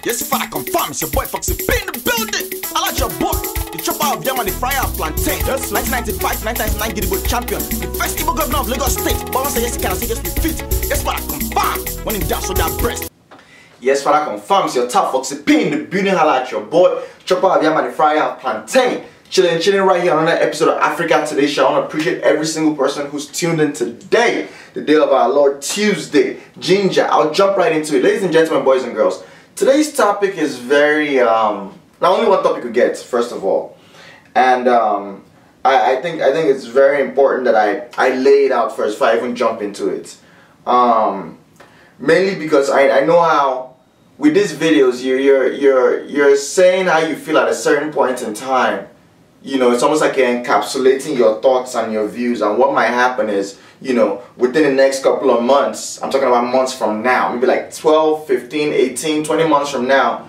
Yes, if I confirm, it's your boy Foxy P in the building. I like your boy. The chopper of yam and the fryer of plantain. Yes, 1995, 1999 Gidigbo champion. The first Igbo governor of Lagos State. But once I yes, can I say yes, we fit. Yes, but I confirm. When in doubt, show that breast. Yes, Father confirms your top Foxy P in the building. I like your boy. Chopper of yam and the fryer of plantain. Chilling right here on another episode of Africa Today Show. I want to appreciate every single person who's tuned in today, the day of our Lord, Tuesday. Ginger, I'll jump right into it. Ladies and gentlemen, boys and girls, today's topic is very, not only one topic we get, first of all, and I think it's very important that I lay it out first before I even jump into it. Mainly because I know how with these videos you're saying how you feel at a certain point in time. You know, it's almost like you're encapsulating your thoughts and your views, and what might happen is, you know, within the next couple of months, I'm talking about months from now, maybe like 12, 15, 18, 20 months from now,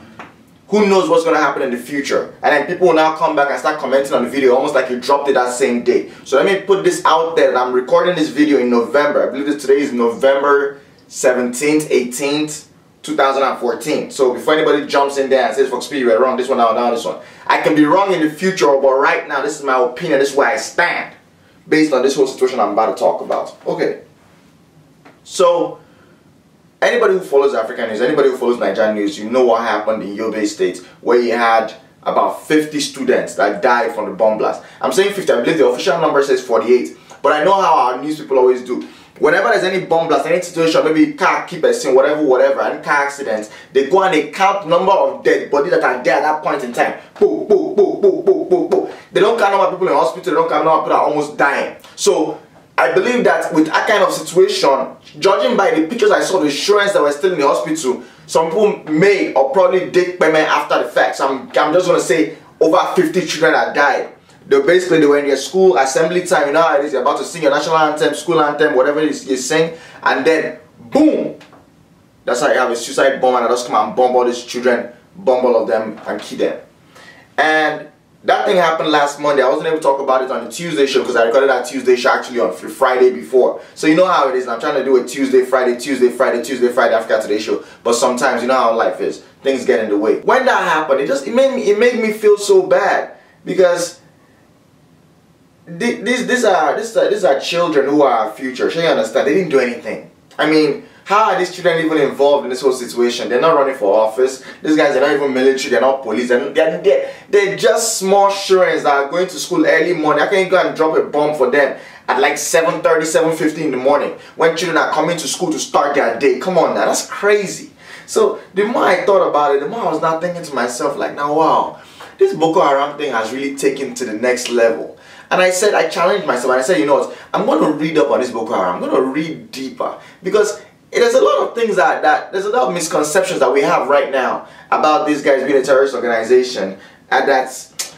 who knows what's going to happen in the future. And then people will now come back and start commenting on the video almost like you dropped it that same day. So let me put this out there that I'm recording this video in November. I believe that today is November 17th, 18th, 2014. So before anybody jumps in there and says, Fox P, you were wrong, this one, now this one. I can be wrong in the future, but right now, this is my opinion, this is where I stand, based on this whole situation I'm about to talk about. Okay. So, anybody who follows African news, anybody who follows Nigerian news, you know what happened in Yobe State, where you had about 50 students that died from the bomb blast. I'm saying 50, I believe the official number says 48, but I know how our news people always do. Whenever there's any bomb blast, any situation, maybe car keep a scene, whatever, any car accidents, they go and they count number of dead bodies that are there at that point in time. Boom, boom, boom, boom, boom, boom, boom. They don't count number of people in hospital, they don't count number of people that are almost dying. So I believe that with that kind of situation, judging by the pictures I saw, the insurance that were still in the hospital, some people may or probably did payment after the fact. So I'm just going to say over 50 children that died. They were in their school assembly time, you know how it is, you're about to sing your national anthem, school anthem, whatever it is you sing, and then boom, that's how you have a suicide bomber that just come and bomb all these children, bomb all of them and kill them. And that thing happened last Monday. I wasn't able to talk about it on the Tuesday show because I recorded that Tuesday show actually on Friday before. So you know how it is. I'm trying to do a Tuesday, Friday Africa Today show. But sometimes you know how life is. Things get in the way. When that happened, it made me feel so bad because these are children who are our future. Should you understand? They didn't do anything. I mean, how are these children even involved in this whole situation? They're not running for office. These guys are not even military. They're not police. They're just small students that are going to school early morning. I can't go and drop a bomb for them at like 7:30, 7:50 in the morning when children are coming to school to start their day. Come on now, that's crazy. So the more I thought about it, the more I was now thinking to myself like, now wow, this Boko Haram thing has really taken to the next level. And I challenged myself and I said, you know what, I'm going to read up on this Boko Haram. I'm going to read deeper because there's a lot of things there's a lot of misconceptions that we have right now about these guys being a terrorist organization, and that's,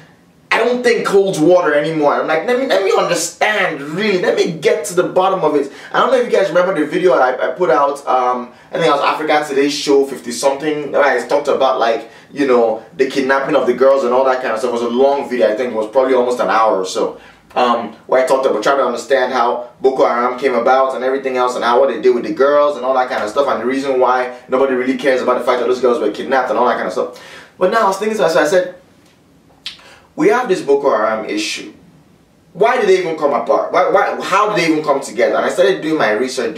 I don't think holds water anymore. I'm like, let me understand, really, let me get to the bottom of it. I don't know if you guys remember the video I put out, I think it was Africa Today Show 50 something, where I talked about, like, you know, the kidnapping of the girls and all that kind of stuff. It was a long video, I think it was probably almost an hour or so, where I talked about trying to understand how Boko Haram came about and everything else, and how what they did with the girls and all that kind of stuff, and the reason why nobody really cares about the fact that those girls were kidnapped and all that kind of stuff. But now I was thinking, so I said, we have this Boko Haram issue. Why did they even come apart? How did they even come together? And I started doing my research.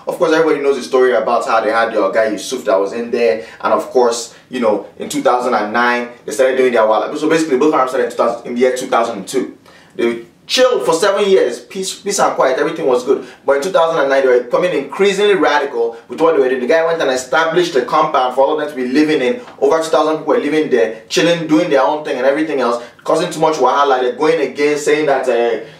Of course, everybody knows the story about how they had your guy Yusuf that was in there. And of course, you know, in 2009, they started doing their wall. So basically, Boko Haram started in the year 2002. They chilled for 7 years, peace and quiet, everything was good. But in 2009, they were becoming increasingly radical with what they were doing. The guy went and established a compound for all of them to be living in. Over 2,000 people were living there, chilling, doing their own thing and everything else, causing too much wahala. They're going against saying that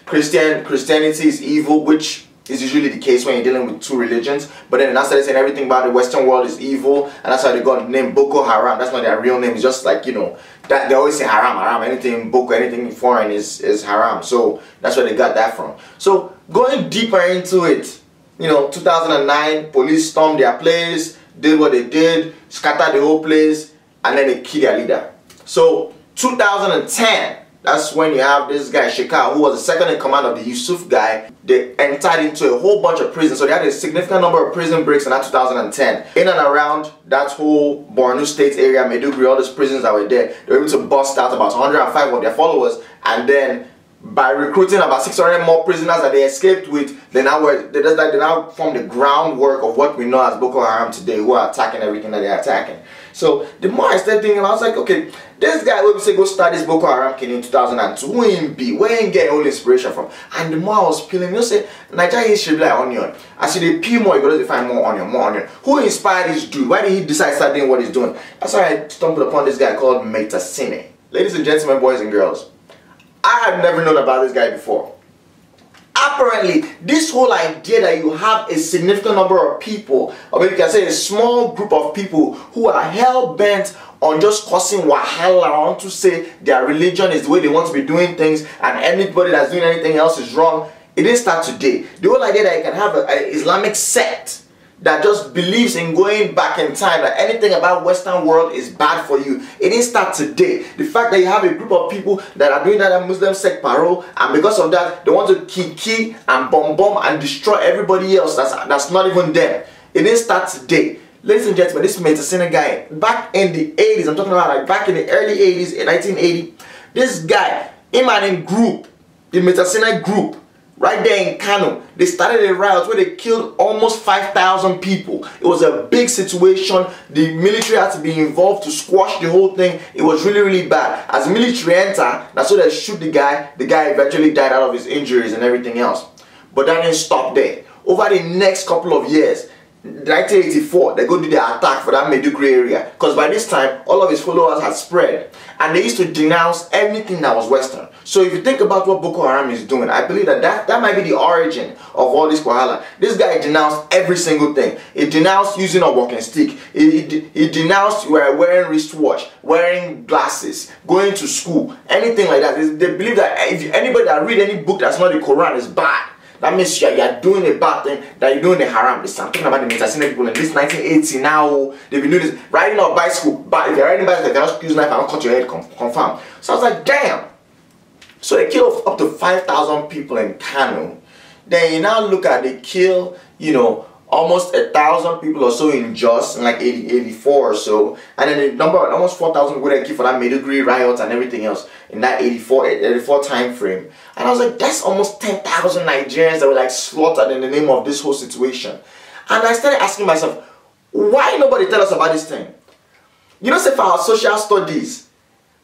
Christianity is evil, which is usually the case when you're dealing with two religions. But then that's saying everything about the Western world is evil, and that's why they got the name Boko Haram. That's not their real name. It's just like, you know, that they always say haram. Anything Boko, anything foreign is haram. So that's where they got that from. So going deeper into it, you know, 2009, police stormed their place, did what they did, scattered the whole place, and then they killed their leader. So 2010, That's when you have this guy Shekau, who was the second in command of the Yusuf guy. They entered into a whole bunch of prisons, so they had a significant number of prison breaks in that 2010. In and around that whole Borno State area, Maiduguri, all those prisons that were there, they were able to bust out about 105 of their followers, and then by recruiting about 600 more prisoners that they escaped with, they now form the groundwork of what we know as Boko Haram today, who are attacking everything that they're attacking. So the more I started thinking, I was like, okay, this guy will say go start this Boko Haram killing in 2002, where he get all inspiration from? And the more I was peeling, you say Nigeria history be like onion. As you peel more, you go to find more onion. Who inspired this dude? Why did he decide to start doing what he's doing? That's why I stumbled upon this guy called Metasine. Ladies and gentlemen, boys and girls, I had never known about this guy before. Apparently, this whole idea that you have a significant number of people, or maybe you can say a small group of people who are hell-bent on just causing wahala, on to say their religion is the way they want to be doing things and anybody that's doing anything else is wrong, it didn't start today. The whole idea that you can have an Islamic sect that just believes in going back in time, that anything about Western world is bad for you, it didn't start today. The fact that you have a group of people that are doing that Muslim sect parole, and because of that they want to kill and bomb and destroy everybody else that's not even them, it didn't start today. Ladies and gentlemen, this Metasine guy, back in the 80s, I'm talking about like back in the early 80s, in 1980, this guy, him and his group, the Metasine group, right there in Kano, they started a riot where they killed almost 5,000 people. It was a big situation. The military had to be involved to squash the whole thing. It was really, really bad. As the military entered, that's so they shoot the guy. The guy eventually died out of his injuries and everything else. But that didn't stop there. Over the next couple of years, 1984, they go do the attack for that Maiduguri area, because by this time all of his followers had spread and they used to denounce everything that was Western. So if you think about what Boko Haram is doing, I believe that might be the origin of all this wahala. This guy denounced every single thing. He denounced using a walking stick. He denounced wearing wristwatch, wearing glasses, going to school, anything like that. They believe that if anybody that read any book that's not the Quran is bad. That means you're doing a bad thing, that you're doing a haram. Listen, I'm talking about the Metasine people in this 1980 now. They've been doing this, riding on bicycle. But if you're riding bicycle, they cannot use knife and cut your head, confirm. So I was like, damn. So they kill up to 5,000 people in Kano. Then you now look at they kill, you know, almost 1,000 people or so in Jos in like 84 or so, and then the number almost 4,000 people that killed for that Maiduguri riots and everything else in that 84 time frame. And I was like, that's almost 10,000 Nigerians that were like slaughtered in the name of this whole situation. And I started asking myself, why nobody tell us about this thing? You know, say for our social studies,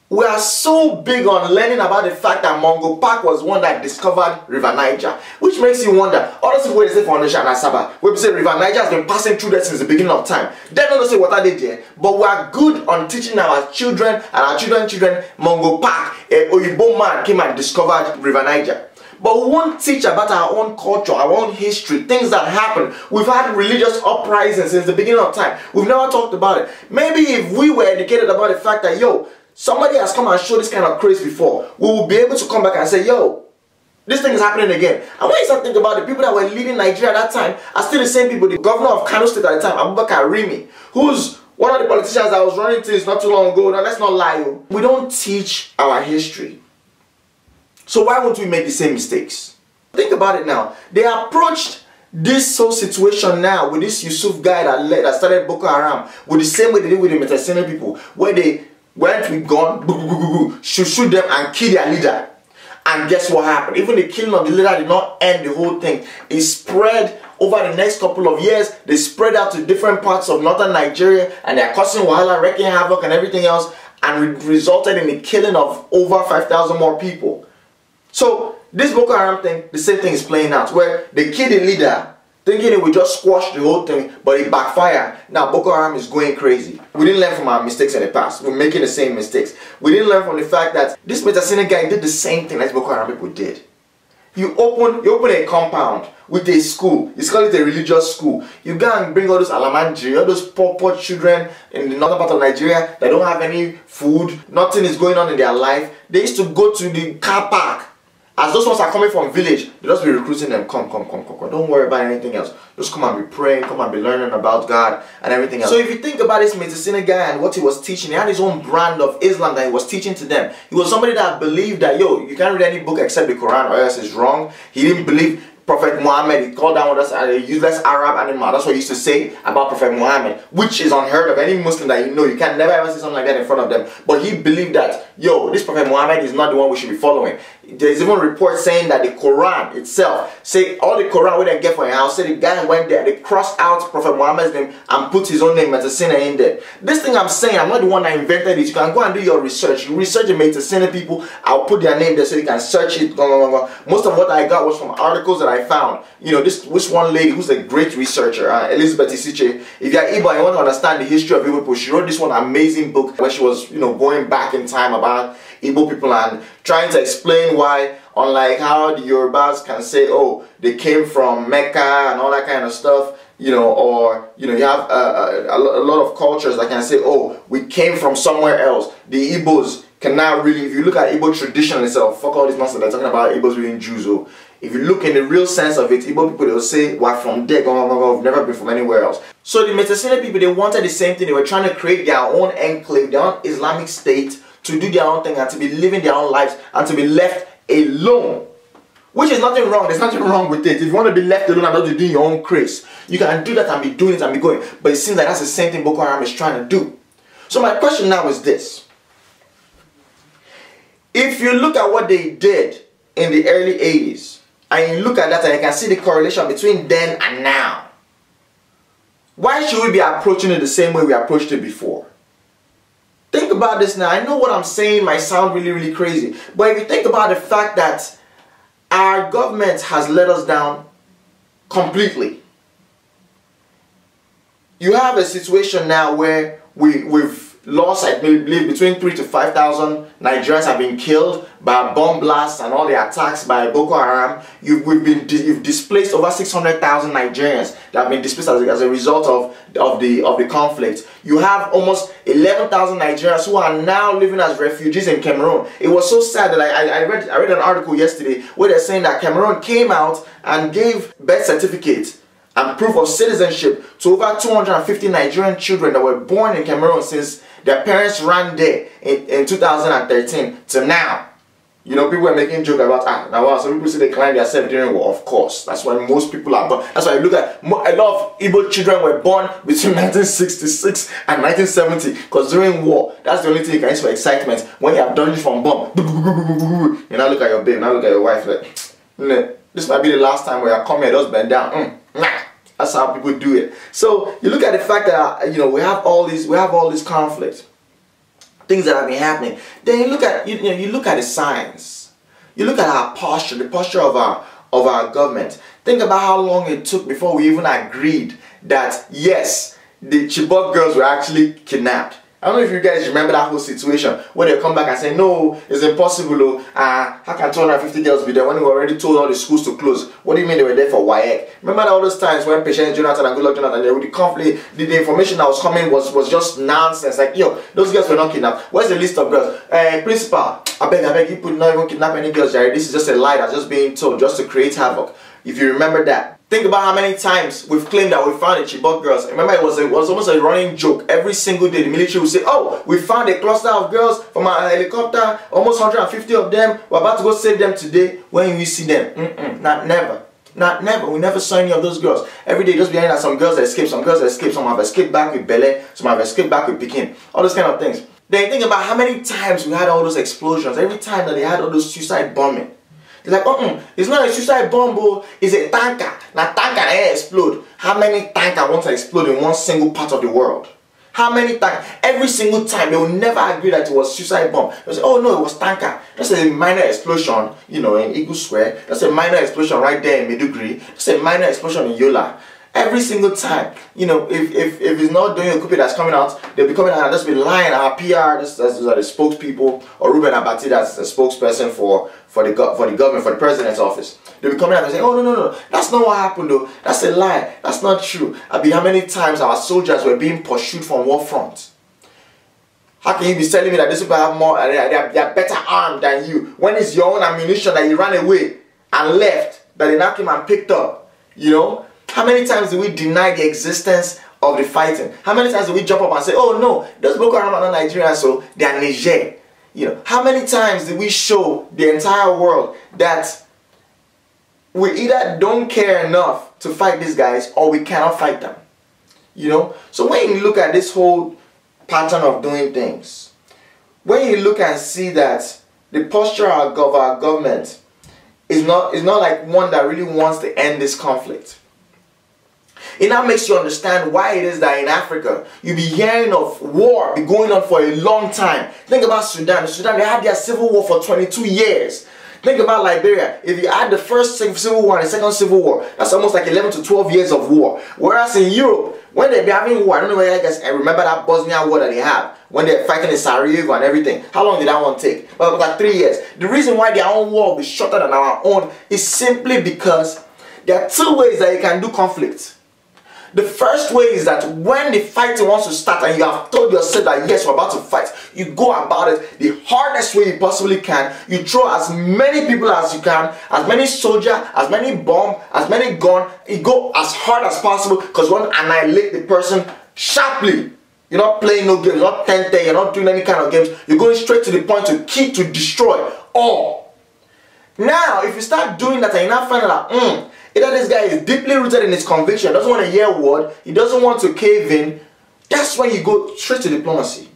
we are so big on learning about the fact that Mungo Park was one that discovered River Niger, which makes you wonder, all those people they say Foundation and Asaba, we say River Niger has been passing through there since the beginning of time. They don't say what are they there, but we are good on teaching our children and our children's children Mungo Park, a Oyibo man came and discovered River Niger. But we won't teach about our own culture, our own history, things that happen. We've had religious uprisings since the beginning of time. We've never talked about it. Maybe if we were educated about the fact that, yo, somebody has come and showed this kind of craze before, we will be able to come back and say, yo, this thing is happening again. And when you start thinking about it, the people that were leading Nigeria at that time are still the same people. The governor of Kano State at the time, Abubakar Rimi, who's one of the politicians that was running things not too long ago. Now let's not lie. We don't teach our history. So why won't we make the same mistakes? Think about it now. They approached this whole situation now with this Yusuf guy that started Boko Haram with the same way they did with the Metasine people, where they went with gun, shoot them and kill their leader. And guess what happened? Even the killing of the leader did not end the whole thing. It spread over the next couple of years. They spread out to different parts of northern Nigeria, and they're causing wahala, wrecking havoc and everything else, and resulted in the killing of over 5,000 more people. So this Boko Haram thing, the same thing is playing out, where they kill the leader, thinking it would just squash the whole thing, but it backfired. Now Boko Haram is going crazy. We didn't learn from our mistakes in the past. We're making the same mistakes. We didn't learn from the fact that this Metasine guy did the same thing as Boko Haram people did. You open a compound with a school. You call it a religious school. You go and bring all those alamanjiri, all those poor children in the northern part of Nigeria that don't have any food. Nothing is going on in their life. They used to go to the car park As those ones are coming from village, they just be recruiting them. Come. Don't worry about anything else. Just come and be praying, come and be learning about God and everything else. So if you think about this Medicine guy and what he was teaching, he had his own brand of Islam that he was teaching to them. He was somebody that believed that, yo, you can't read any book except the Quran or else it's wrong. He didn't believe Prophet Muhammad. He called down with us a useless Arab animal. That's what he used to say about Prophet Muhammad, which is unheard of. Any Muslim that you know, you can never ever say something like that in front of them. But he believed that, yo, this Prophet Muhammad is not the one we should be following. There's even reports saying that the Quran itself, say all the Quran we didn't get for your house, say the guy went there, they crossed out Prophet Muhammad's name and put his own name, Medicine, in there. This thing I'm saying, I'm not the one that invented it. You can go and do your research. You research the Medicine people, I'll put their name there so you can search it. Most of what I got was from articles that I found. You know, this one lady who's a great researcher, Elizabeth Isiche. If you're Igbo and you want to understand the history of Igbo people, she wrote this one amazing book where she was, you know, going back in time about Igbo people and trying to explain why, unlike how the Yorubas can say, oh, they came from Mecca and all that kind of stuff, you know, or, you know, you have a lot of cultures that can say, oh, we came from somewhere else. The Igbos cannot really, if you look at Igbo tradition itself, fuck all this nonsense they're talking about Igbos being Jews. Oh, if you look in the real sense of it, Igbo people, they'll say, we're from there, we've never been from anywhere else. So the Medicine people, they wanted the same thing. They were trying to create their own enclave, their own Islamic state, to do their own thing and to be living their own lives and to be left alone. Which is nothing wrong. There's nothing wrong with it. If you want to be left alone and not be doing your own craze, you can do that and be doing it and be going. But it seems like that's the same thing Boko Haram is trying to do. So my question now is this. If you look at what they did in the early 80s, and you look at that and you can see the correlation between then and now, why should we be approaching it the same way we approached it before? Think about this now. I know what I'm saying might sound really, really crazy. But if you think about the fact that our government has let us down completely. You have a situation now where we've lost, I believe, between 3,000 to 5,000 Nigerians have been killed by bomb blasts and all the attacks by Boko Haram. You've displaced over 600,000 Nigerians that have been displaced as a result of the conflict. You have almost 11,000 Nigerians who are now living as refugees in Cameroon. It was so sad that I read an article yesterday where they're saying that Cameroon came out and gave birth certificates and proof of citizenship to over 250 Nigerian children that were born in Cameroon since their parents ran there in 2013 to now. You know, people are making joke about, now wow, some people say they climbed themselves during war. Of course, that's why most people are born. That's why you look at, a lot of Igbo children were born between 1966 and 1970, because during war, that's the only thing you can use for excitement. When you have done it from bomb, you now look at your babe, now look at your wife, like, this might be the last time where I come here, just bend down. That's how people do it. So you look at the fact that, you know, we have all these conflicts, things that have been happening. Then you look at you look at the signs. You look at our posture, the posture of our government. Think about how long it took before we even agreed that yes, the Chibok girls were actually kidnapped. I don't know if you guys remember that whole situation where they come back and say, no, it's impossible. How can 250 girls be there when we already told all the schools to close? What do you mean they were there for WAEC? Remember all those times when Patience Jonathan and Goodluck Jonathan, the conflict, the information that was coming was just nonsense. Like, yo, those girls were not kidnapped. Where's the list of girls? Principal, I beg, you could not even kidnap any girls, Jerry. This is just a lie that's just being told just to create havoc. If you remember that. Think about how many times we've claimed that we found the Chibok girls. Remember, it was almost a running joke. Every single day, the military would say, oh, we found a cluster of girls from a helicopter, almost 150 of them. We're about to go save them today. When we see them? Never. Not never. We never saw any of those girls. Every day, just behind that some girls escape, some have escaped back with Bele, some have escaped back with Pekin. All those kind of things. Then think about how many times we had all those explosions. Every time that they had all those suicide bombing. It's like, it's not a suicide bomb, it's a tanker. Now tanker ain't explode. How many tankers want to explode in one single part of the world? How many tankers? Every single time, they will never agree that it was suicide bomb. They say, oh no, it was tanker. That's a minor explosion, you know, in Eagle Square. That's a minor explosion right there in Meduguri. That's a minor explosion in Yola. Every single time, you know, if it's not doing a copy that's coming out, they'll be coming out and just be lying. Our PR, those are the spokespeople, or Ruben Abati, that's the spokesperson for the government, for the president's office. They'll be coming out and saying, oh no, that's not what happened though. That's a lie. That's not true. How many times our soldiers were being pursued from war front? How can you be telling me that these people have more, they are better armed than you, when it's your own ammunition that you ran away and left, that they now came and picked up? You know, how many times do we deny the existence of the fighting? How many times do we jump up and say, oh no, those Boko Haram are not Nigerians, so they are Niger? You know, how many times do we show the entire world that we either don't care enough to fight these guys or we cannot fight them? You know, so when you look at this whole pattern of doing things, when you look and see that the posture of our government is not like one that really wants to end this conflict, it now makes you understand why it is that in Africa you be hearing of war be going on for a long time. Think about Sudan. Sudan, they had their civil war for 22 years. Think about Liberia. If you add the first civil war and the second civil war, that's almost like 11 to 12 years of war. Whereas in Europe, when they be having war, I don't know whether you guys remember that Bosnia war that they had, when they're fighting in Sarajevo and everything. How long did that one take? Well, about 3 years. The reason why their own war will be shorter than our own is simply because there are two ways that you can do conflict. The first way is that when the fighting wants to start and you have told yourself that yes, we're about to fight, you go about it the hardest way you possibly can. You throw as many people as you can, as many soldiers, as many bombs, as many guns. You go as hard as possible because you want to annihilate the person sharply. You're not playing no games, you're not 10-10, you're not doing any kind of games. You're going straight to the point to kill, to destroy all. Now, if you start doing that and you now find out that, either this guy is deeply rooted in his conviction, doesn't want to hear a word, he doesn't want to cave in, that's when you go straight to diplomacy.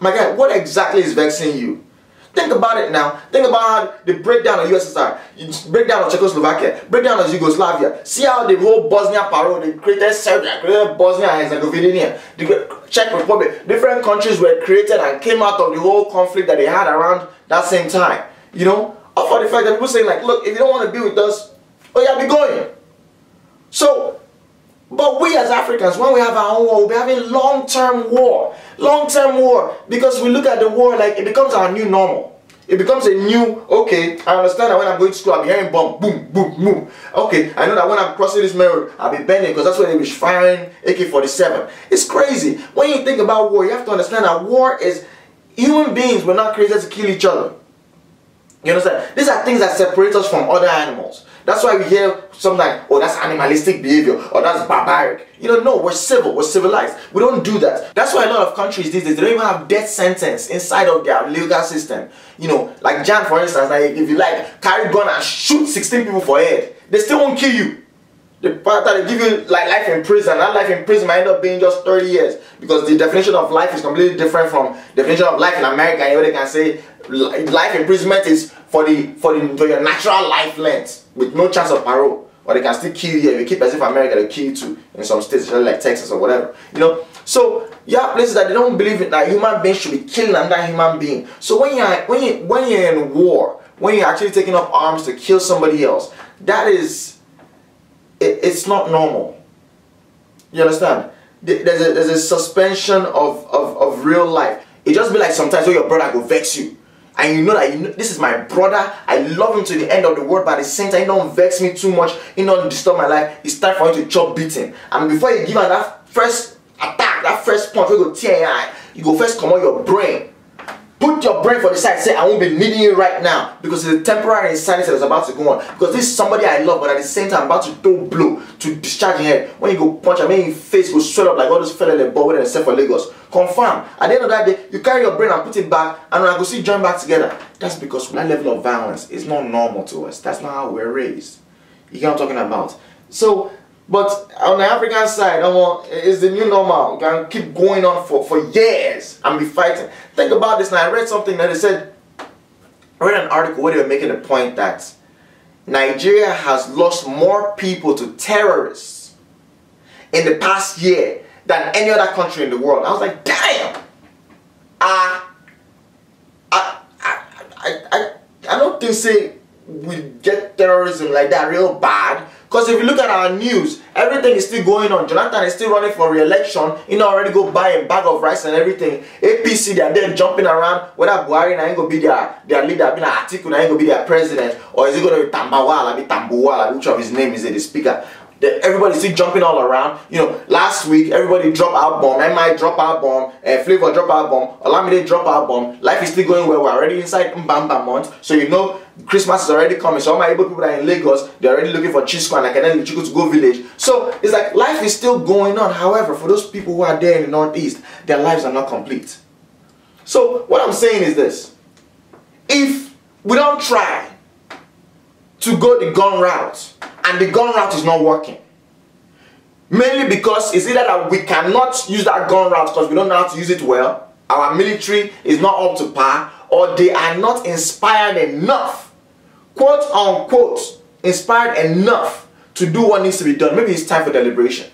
My guy, what exactly is vexing you? Think about it now. Think about how the breakdown of USSR, breakdown of Czechoslovakia, breakdown of Yugoslavia. See how the whole Bosnia parole, they created Serbia, created Bosnia and Herzegovina, the Czech Republic. Different countries were created and came out of the whole conflict that they had around that same time. You know, up for the fact that people saying like, look, if you don't want to be with us, oh yeah, be going. So, but we as Africans, when we have our own war, we'll be having long-term war. Long-term war. Because we look at the war like it becomes our new normal. It becomes a new, okay, I understand that when I'm going to school, I'll be hearing bomb, boom, boom, boom. Okay, I know that when I'm crossing this main road, I'll be bending because that's where they be firing AK-47. It's crazy. When you think about war, you have to understand that war is, human beings were not created to kill each other. You understand? These are things that separate us from other animals. That's why we hear something like, oh, that's animalistic behavior, or that's barbaric. You know, no, we're civil, we're civilized. We don't do that. That's why a lot of countries these days, they don't even have death sentence inside of their legal system. You know, like Jan, for instance, like if you like, carry gun and shoot 16 people for head, they still won't kill you. The part that they give you like life in prison, that life in prison might end up being just 30 years because the definition of life is completely different from the definition of life in America. You know, they can say life imprisonment is for your natural life length with no chance of parole, or they can still kill you. If you keep as if America, they kill you too in some states, like Texas or whatever. You know, so you have places that they don't believe that human beings should be killing another human being. So when you're in war, when you're actually taking up arms to kill somebody else, that is. It's not normal. You understand? There's a suspension of real life. It just be like sometimes when your brother go vex you. And you know that this is my brother. I love him to the end of the world, but at the same time, he don't vex me too much. He don't disturb my life. It's time for him to chop beating. And before you give him that first attack, that first punch, we go tear your eye. You go first come out your brain. Put your brain for the side. Say, I won't be needing you right now. Because it's a temporary insanity that's about to go on. Because this is somebody I love, but at the same time, I'm about to throw blow to discharge your head. When you go punch, I mean, your face go swell up like all those fella in the ball when they set for Lagos. Confirm. At the end of that day, you carry your brain and put it back, and when I go see join back together. That's because that level of violence is not normal to us. That's not how we're raised. You get what I'm talking about? So, but on the African side, it's the new normal. You can keep going on for years and be fighting. Think about this now. I read something that they said, I read an article where they were making the point that Nigeria has lost more people to terrorists in the past year than any other country in the world. I was like, damn! I don't think say we get terrorism like that real bad. Because if you look at our news, everything is still going on. Jonathan is still running for re-election. You know, already go buy a bag of rice and everything. APC, they're there jumping around. Whether Buhari ain't going to be their leader, being Atiku ain't going to be their president, or is it going to be Tambuwala, which of his name is it, the speaker? Everybody's still jumping all around. You know, last week everybody drop album, MI drop album, Flavor drop album, Olamide drop album. Life is still going well. We're already inside Mbamba month, so you know Christmas is already coming. So all my Igbo people that are in Lagos, they're already looking for Chisco and Akademi Chico to go village. So it's like life is still going on. However, for those people who are there in the Northeast, their lives are not complete. So what I'm saying is this: if we don't try to go the gun route, and the gun route is not working, mainly because it's either that we cannot use that gun route because we don't know how to use it well, our military is not up to par, or they are not inspired enough, quote unquote, inspired enough to do what needs to be done. Maybe it's time for deliberation.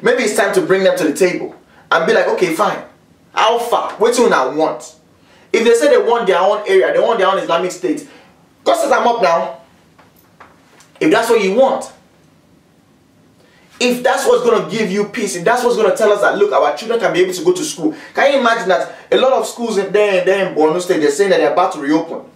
Maybe it's time to bring them to the table and be like, okay, fine, how far? What do I want? If they say they want their own area, they want their own Islamic state, go set them up now. If that's what you want, if that's what's going to give you peace, if that's what's going to tell us that, look, our children can be able to go to school. Can you imagine that a lot of schools there in Borno State, they're saying that they're about to reopen.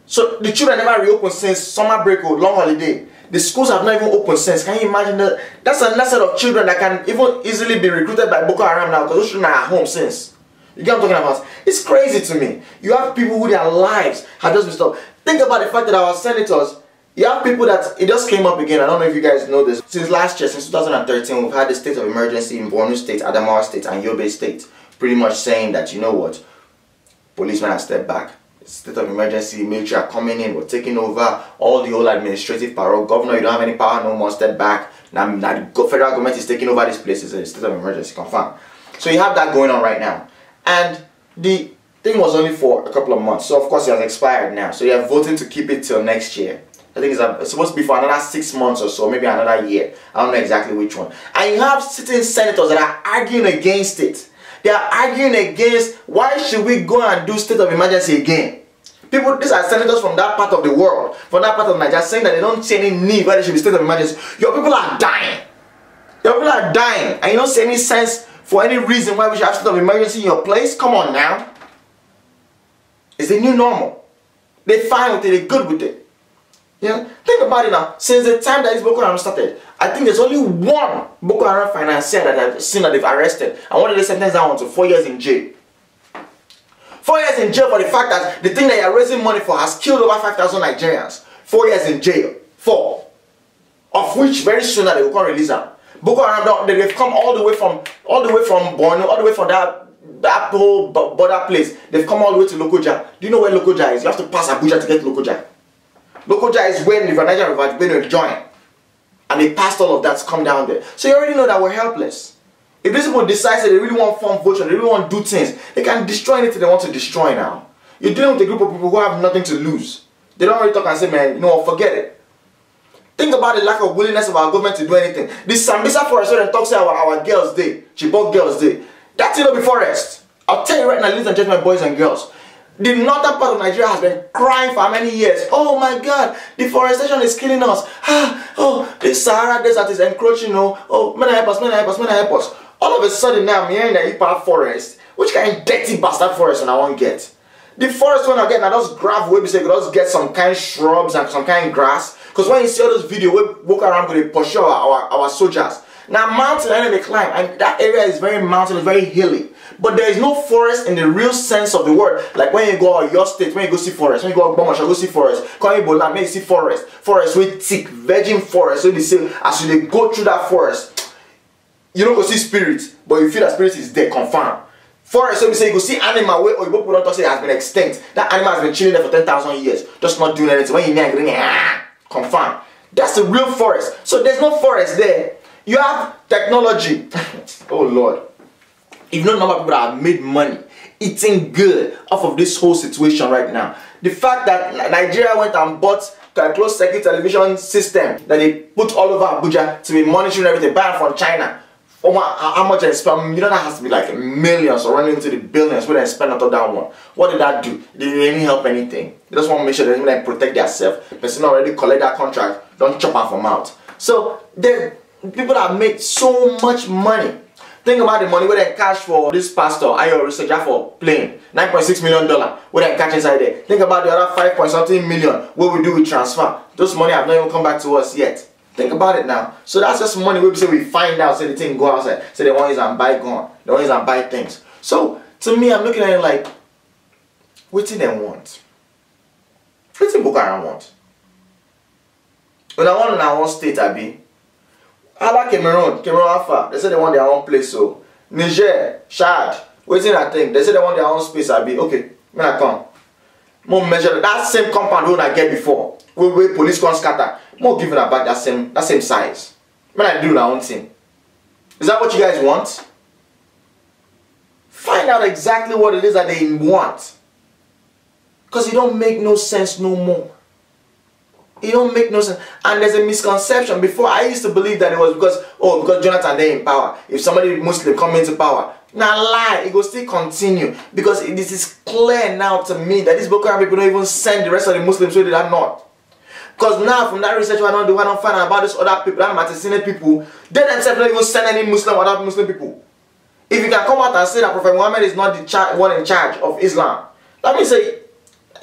So the children never reopened since summer break or long holiday. The schools have not even opened since. Can you imagine that? That's another set of children that can even easily be recruited by Boko Haram now, because those children are at home since. You get what I'm talking about? It's crazy to me. You have people who their lives have just been stopped. Think about the fact that our senators, you have people that, it just came up again, I don't know if you guys know this. Since last year, since 2013, we've had the state of emergency in Borno State, Adamawa State, and Yobe State. Pretty much saying that, you know what, policemen have stepped back. State of emergency, military are coming in, we're taking over all the whole administrative power. Governor, you don't have any power no more, step back. Now the federal government is taking over this place. It's a state of emergency, confirmed. So you have that going on right now. And the thing was only for a couple of months. So of course it has expired now. So you're voting to keep it till next year. I think it's supposed to be for another 6 months or so, maybe another year. I don't know exactly which one. And you have sitting senators that are arguing against it. They are arguing against, why should we go and do state of emergency again? People, these are senators from that part of the world, from that part of Nigeria, saying that they don't see any need why there should be state of emergency. Your people are dying. Your people are dying. And you don't see any sense for any reason why we should have state of emergency in your place? Come on now. It's the new normal. They're fine with it. They're good with it. Yeah, think about it now. Since the time that this Boko Haram started, I think there's only one Boko Haram financier that I've seen that they've arrested. And what did they sentence that one to? 4 years in jail. 4 years in jail for the fact that the thing that you're raising money for has killed over 5,000 Nigerians. 4 years in jail. 4. Of which very soon they will come release them. Boko Haram, they've come all the way from Borno, all the way from that whole border place. They've come all the way to Lokoja. Do you know where Lokoja is? You have to pass Abuja to get to Lokoja. Lokoja is when the Niger River has been joined, and they passed all of that to come down there. So you already know that we're helpless. If these people decide that they really want form vote, they really want to do things, they can destroy anything they want to destroy now. You're dealing with a group of people who have nothing to lose. They don't really talk and say, man, you know what, forget it. Think about the lack of willingness of our government to do anything. This Sambisa forest where they talk say our girls day, Chibok girls day. That's in the forest. I'll tell you right now, ladies and gentlemen, boys and girls. The northern part of Nigeria has been crying for many years. Oh my God, deforestation is killing us. Oh, the Sahara desert is encroaching. Oh, may I help us, may I help us, may I help us. All of a sudden now, I'm hearing that Ipa forest, which kind of dirty bastard forest and I won't get. The forest when I get, I just grab where we say, just get some kind of shrubs and some kind of grass. Because when you see all those videos where Boko Haram going to pursue our soldiers. Now mountain and they climb, and that area is very mountain, it's very hilly. But there is no forest in the real sense of the word. Like when you go to your state, when you go see forest, when you go to Bomasha, go see forest. Come Ebola, when you see forest. Forest with thick, virgin forest. So they say, as you go through that forest, you don't go see spirit, but you feel that spirit is there, confirmed. Forest, so we say you go see animal where people don't talk say it has been extinct. That animal has been chilling there for 10,000 years, just not doing anything. When you near confirmed. That's the real forest. So there's no forest there. You have technology. Oh Lord. If not number of people that have made money, eating good off of this whole situation right now. The fact that Nigeria went and bought a closed circuit television system that they put all over Abuja to be monitoring everything, buying from China. How much they spend? You know that has to be like millions or running into the billions where they spend on top of that one. What did that do? Did it really help anything? They just want to make sure they protect themselves. Person already collect that contract, don't chop off from out. So there people that make so much money. Think about the money where they cash for this pastor, Ayo researcher for playing $9.6 million where they cash inside there. Think about the other 5 point something million what we do with transfer. Those money have not even come back to us yet. Think about it now. So that's just money we say we find out, say the thing go outside, say they want use and buy gun, they want use and buy things. So to me, I'm looking at it like, what do they want? What do Boko Haram want? When I want in our own state, Abi. How about Cameroon Alpha? They say they want their own place. So Niger, Chad, waiting I think. They say they want their own space, Abi. Okay, when I come. More measure that same compound when I get before. We police can scatter. More giving about that same size. When I do my own thing. Is that what you guys want? Find out exactly what it is that they want. Because it don't make no sense no more. It don't make no sense. And there's a misconception. Before, I used to believe that it was because Jonathan they in power. If somebody Muslim come into power. Now lie, it will still continue. Because it is clear now to me that these Boko Haram people don't even send the rest of the Muslims where they are not. Because now from that research I don't find out about these other people, that Matisine people, they themselves don't even send any Muslim or other Muslim people. If you can come out and say that Prophet Muhammad is not the one in charge of Islam, let me say,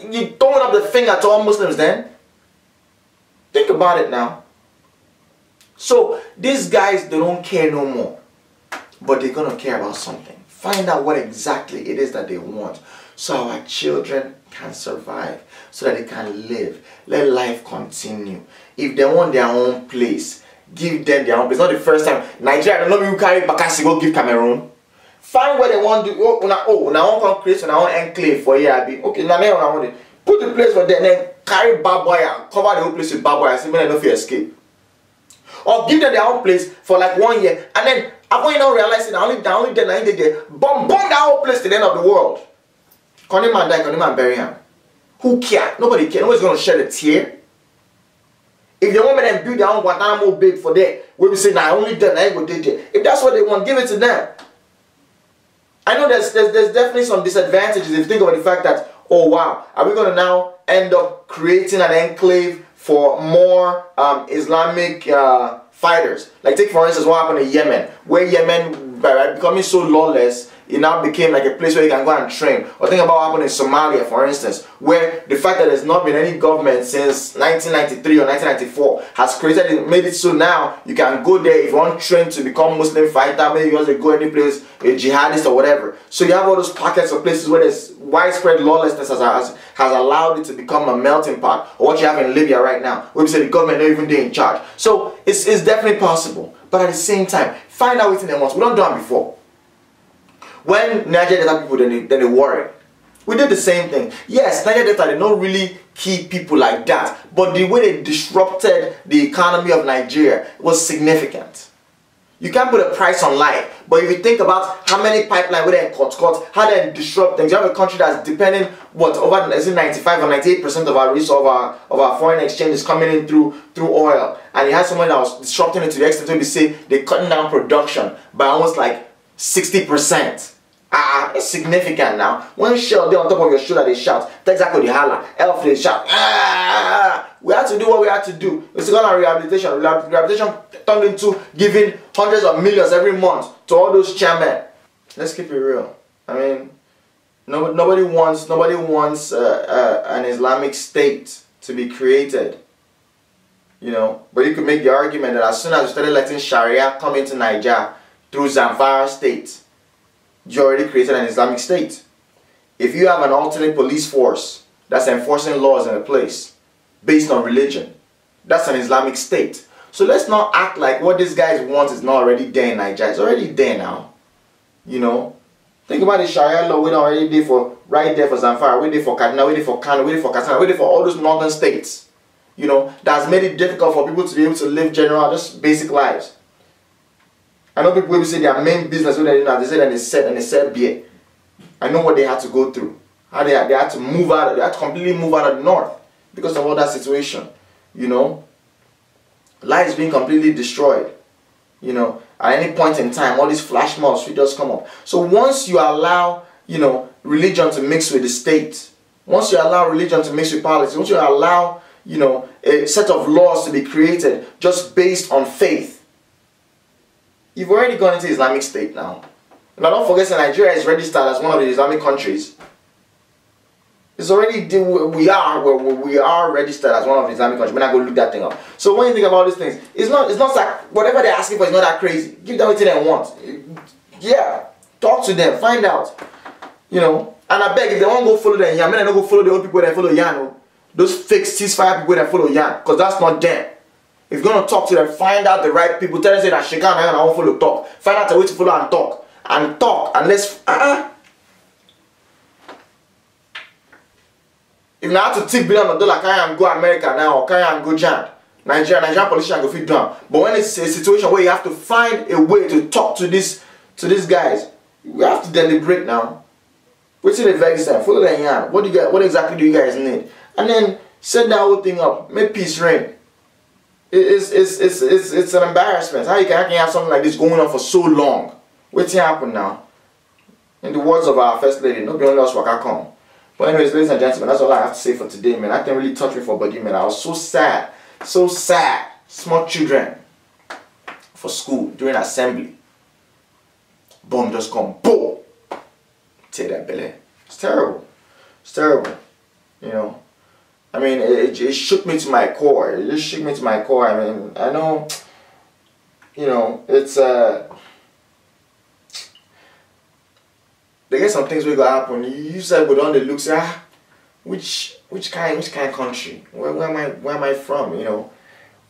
you throwing up the finger to all Muslims then? Think about it now. So these guys, they don't care no more. But they're going to care about something. Find out what exactly it is that they want. So our children can survive. So that they can live. Let life continue. If they want their own place, give them their own place. It's not the first time. Nigeria, I don't know if you carry Bakassi, go give Cameroon. Find where they want to do. Now I want to create our own enclave for here. Okay, now I want to put the place for them. Then carry bad boy and cover the whole place with bad boy and see when they don't feel escape. Or give them their own place for like 1 year. And then after you don't realize it, only then they get bomb that whole place to the end of the world. Can him and die, can him and bury him. Who cares? Nobody cares. Nobody's going to shed a tear. If they want me to build their own Guantanamo Bay for them, we'll be saying, nah, only then I go there. If that's what they want, give it to them. I know there's definitely some disadvantages if you think about the fact that, oh wow, are we going to now end up creating an enclave for more Islamic fighters? Like take for instance what happened in Yemen, where Yemen, by becoming so lawless, it now became like a place where you can go and train. Or think about what happened in Somalia, for instance, where the fact that there's not been any government since 1993 or 1994 has created it, made it so now you can go there if you want to train to become Muslim fighter, maybe you want to go any place, a jihadist or whatever. So you have all those pockets of places where there's widespread lawlessness has allowed it to become a melting pot. Or what you have in Libya right now, where we say the government not even there in charge. So it's definitely possible. But at the same time, find out what they want. We don't do it before. When Niger Delta people, then they worry. We did the same thing. Yes, Niger Delta, they don't really keep people like that. But the way they disrupted the economy of Nigeria was significant. You can't put a price on life. But if you think about how many pipelines were there cut, how they disrupt things. You have a country that's depending, over, is it 95 or 98% of our resource, of our foreign exchange is coming in through oil. And you had someone that was disrupting it to the extent where they say they're cutting down production by almost like 60%. It's significant now. When Shell they on top of your shoulder, they shout. Texaco they holler. Elf they shout. We had to do what we had to do. It's gonna rehabilitation. Rehabilitation turned into giving hundreds of millions every month to all those chairmen. Let's keep it real. I mean, nobody wants an Islamic state to be created. You know, but you could make the argument that as soon as you started letting Sharia come into Nigeria through Zamfara state, you already created an Islamic state. If you have an alternate police force that's enforcing laws in a place based on religion, that's an Islamic state. So let's not act like what these guys want is not already there in Nigeria. It's already there now. You know, think about the Sharia law. We're already there for right there for Zamfara. We're there for Kaduna. We're there for Kano. We're there for Katsina. We're there for all those northern states. You know, that's made it difficult for people to be able to live general, just basic lives. I know people will say their main business when they do that, they say that they sell beer. I know what they had to go through. How they had to move out, they had to completely move out of the north because of all that situation. You know, lives being completely destroyed. You know, at any point in time, all these flash mobs will just come up. So once you allow, you know, religion to mix with the state, once you allow religion to mix with politics, once you allow, you know, a set of laws to be created just based on faith, you've already gone into Islamic State now. Now don't forget that Nigeria is registered as one of the Islamic countries. It's already, we are registered as one of the Islamic countries. When I go look that thing up. So when you think about these things, it's not like whatever they're asking for is not that crazy. Give them what they want. Yeah, talk to them, find out. You know, and I beg if they want to go follow them, I mean, I don't go follow the old people that follow Yan. Those fake ceasefire people that follow Yan, because that's not them. If you're gonna talk to them, find out the right people. Tell them say that Shekan and I won't follow talk. Find out the way to follow and talk, and let's If I have to take $1 billion, carry and go America now, or carry and go Jan, Nigerian politician go fit down. But when it's a situation where you have to find a way to talk to these guys, we have to deliberate now. What's in the vex them? Follow them here. What exactly do you guys need? And then set that whole thing up. Make peace reign. It's an embarrassment. How you can have something like this going on for so long? What's happened now? In the words of our first lady, nobody only else waka come. But anyways, ladies and gentlemen, that's all I have to say for today, man. That thing really touched me for body, man. I was so sad. So sad. Small children for school during assembly. Bomb just come. Boom. Take that belly. It's terrible. It's terrible. You know. I mean, it shook me to my core. It just shook me to my core. I mean, I know, you know, it's there get some things will go happen. You said go down the look, say, which kind country? Where am I from? You know,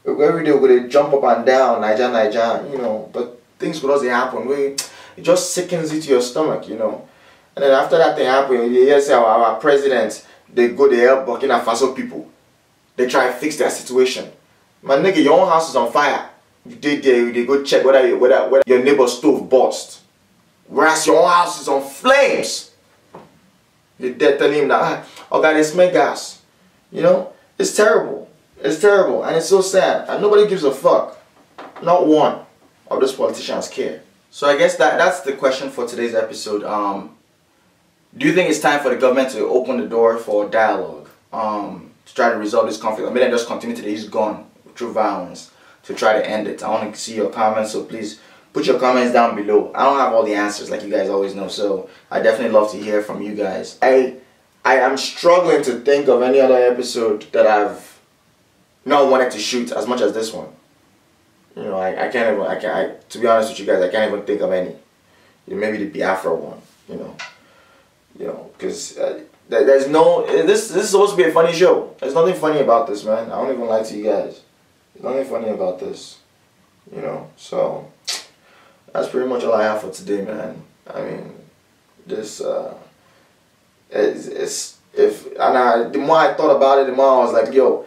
every day we go jump up and down, Niger, you know. But things will also happen. It just sickens you to your stomach, you know. And then after that thing happen, you hear say our president, they go they help Burkina Faso people. They try to fix their situation. Man, nigga, your own house is on fire. You did there, they go check whether your neighbor's stove burst. Whereas your own house is on flames. You're there telling him that, oh God, they smell gas. You know? It's terrible. It's terrible. And it's so sad. And nobody gives a fuck. Not one of those politicians care. So I guess that's the question for today's episode. Do you think it's time for the government to open the door for dialogue? To try to resolve this conflict? Or maybe just continue to use gun through violence to try to end it? I want to see your comments, so please put your comments down below. I don't have all the answers like you guys always know, so I definitely love to hear from you guys. I am struggling to think of any other episode that I've not wanted to shoot as much as this one. You know, I can't even, to be honest with you guys, I can't even think of any. Maybe the Biafra one, you know, because there's no, this is supposed to be a funny show. There's nothing funny about this, man. I don't even lie to you guys. There's nothing funny about this, you know, so that's pretty much all I have for today, man. I mean, this, the more I thought about it, the more I was like, yo,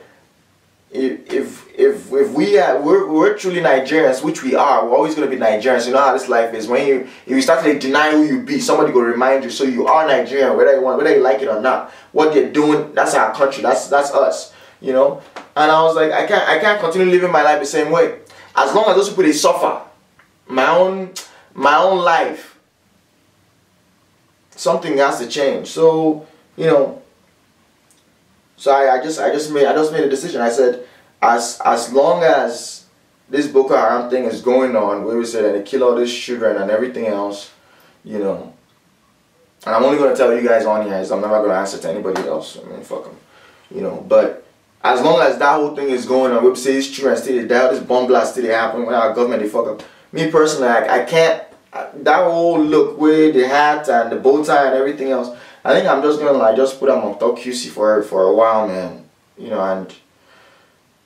if we're truly Nigerians, which we are, we're always gonna be Nigerians. You know how this life is. If you start to deny who you be, somebody will remind you. So you are Nigerian, whether you like it or not. What they're doing, that's our country. That's us. You know. And I was like, I can't continue living my life the same way. As long as those people they suffer, my own life, something has to change. So you know. So I just made a decision. I said, as long as this Boko Haram thing is going on, where we said that they kill all these children and everything else, you know, and I'm only gonna tell you guys on here, I'm never gonna answer to anybody else. I mean, fuck them, you know. But as long as that whole thing is going on, we say these children still die, this bomb blast still happen, when our government they fuck up. Me personally, I can't. That whole look with the hat and the bow tie and everything else. I think I'm just gonna just put them on top QC for a while, man. You know, and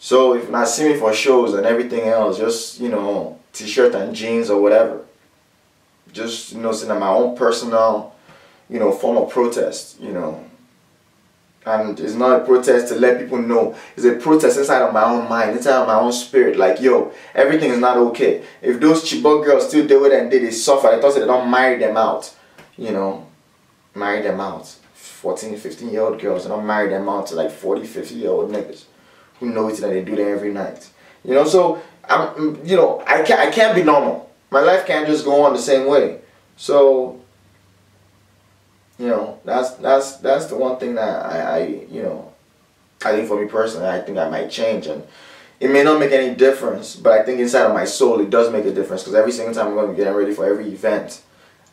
so if not see me for shows and everything else, just you know, t-shirt and jeans or whatever. Just you know, sitting my own personal, you know, form of protest, you know. And it's not a protest to let people know. It's a protest inside of my own mind, inside of my own spirit. Like, yo, everything is not okay. If those Chibok girls still do it and they suffer, they thought they don't marry them out, you know. Marry them out. 14, 15-year-old girls, and I'll marry them out to like 40, 50-year-old niggas who know it that they do that every night. You know, so you know, I can't be normal. My life can't just go on the same way. So, you know, that's the one thing that I you know, I think for me personally, I think I might change, and it may not make any difference, but I think inside of my soul it does make a difference, because every single time I'm going to be getting ready for every event,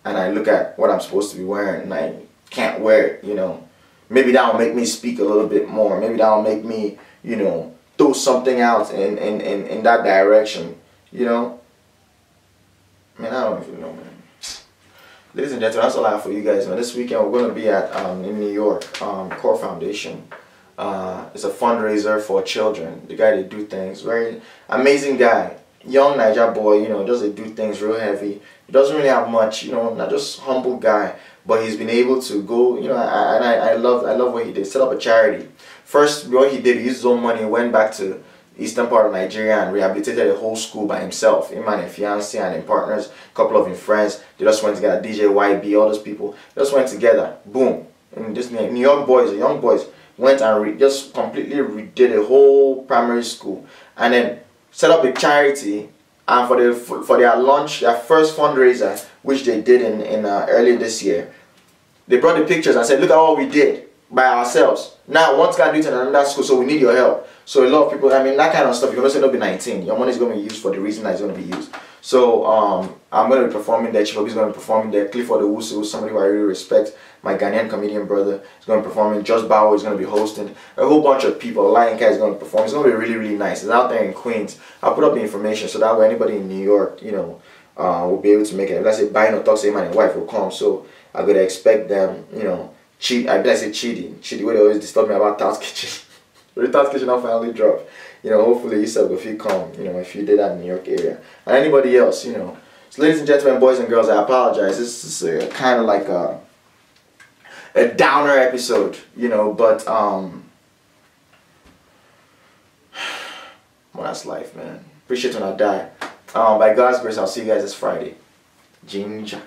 and I look at what I'm supposed to be wearing and I can't wear it, you know, maybe that'll make me speak a little bit more. Maybe that'll make me, you know, throw something out in that direction, you know. Man, I don't even know, man. Ladies and gentlemen, that's all I have for you guys, man. This weekend we're going to be at in New York, Core Foundation. It's a fundraiser for children. The guy that do things, very amazing guy, young Niger boy, you know, does do things real heavy. He doesn't really have much, you know, not just humble guy, but he's been able to go, you know, I love what he did. Set up a charity. First, what he did, he used his own money, went back to eastern part of Nigeria and rehabilitated a whole school by himself. Him and his fiancé and his partners, a couple of his friends, they just went together. DJ YB, all those people, they just went together. Boom. And this New York boys, the young boys, went and just completely redid a whole primary school, and then set up a charity. And for their launch, their first fundraiser, which they did in early this year, they brought the pictures and said, look at what we did by ourselves. Now, what's going to do it in another school, so we need your help. So a lot of people, I mean, that kind of stuff, you're going to say don't be 19. Your money is going to be used for the reason that it's going to be used. So I'm going to be performing there. Chief is going to be performing there. Clifford Owusu, somebody who I really respect, my Ghanaian comedian brother, is going to be performing. Just Bow is going to be hosting. A whole bunch of people. Lion Cat is going to perform. It's going to be really, really nice. It's out there in Queens. I'll put up the information so that way anybody in New York, you know, will be able to make it. Let's say buying or talk, say man and wife will come. So I'm going to expect them, you know, I say cheating. Cheating, where they always disturb me about Task Kitchen. The Task Kitchen will finally drop. You know, hopefully you said if you come, you know, if you did that in the New York area. And anybody else, you know. So ladies and gentlemen, boys and girls, I apologize. This is kind of like a downer episode, you know, but well, that's life, man. Appreciate when I die. By God's grace, I'll see you guys this Friday. Ginger.